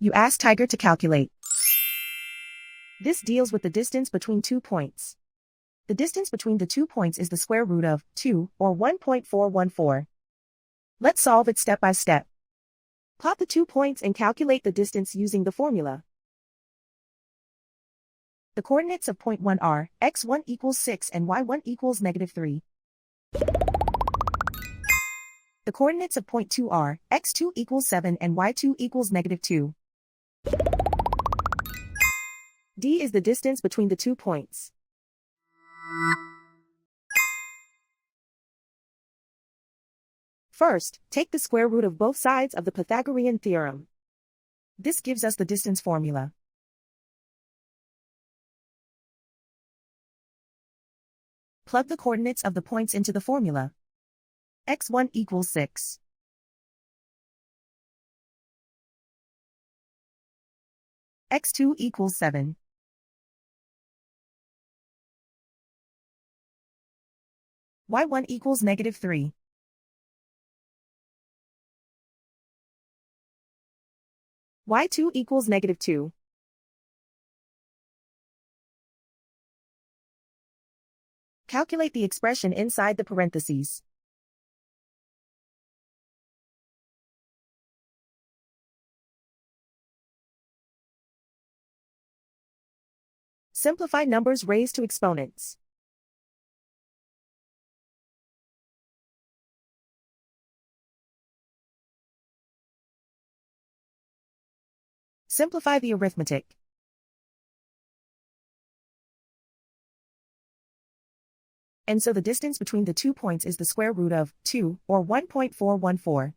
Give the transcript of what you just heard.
You ask Tiger to calculate. This deals with the distance between 2 points. The distance between the 2 points is the square root of 2, or 1.414. Let's solve it step by step. Plot the 2 points and calculate the distance using the formula. The coordinates of point 1 are x1 equals 6 and y1 equals -3. The coordinates of point 2 are x2 equals 7 and y2 equals -2. D is the distance between the 2 points. First, take the square root of both sides of the Pythagorean theorem. This gives us the distance formula. Plug the coordinates of the points into the formula. x1 equals 6. x2 equals 7. y1 equals -3. y2 equals -2. Calculate the expression inside the parentheses. Simplify numbers raised to exponents. Simplify the arithmetic. And so the distance between the 2 points is the square root of 2, or 1.414.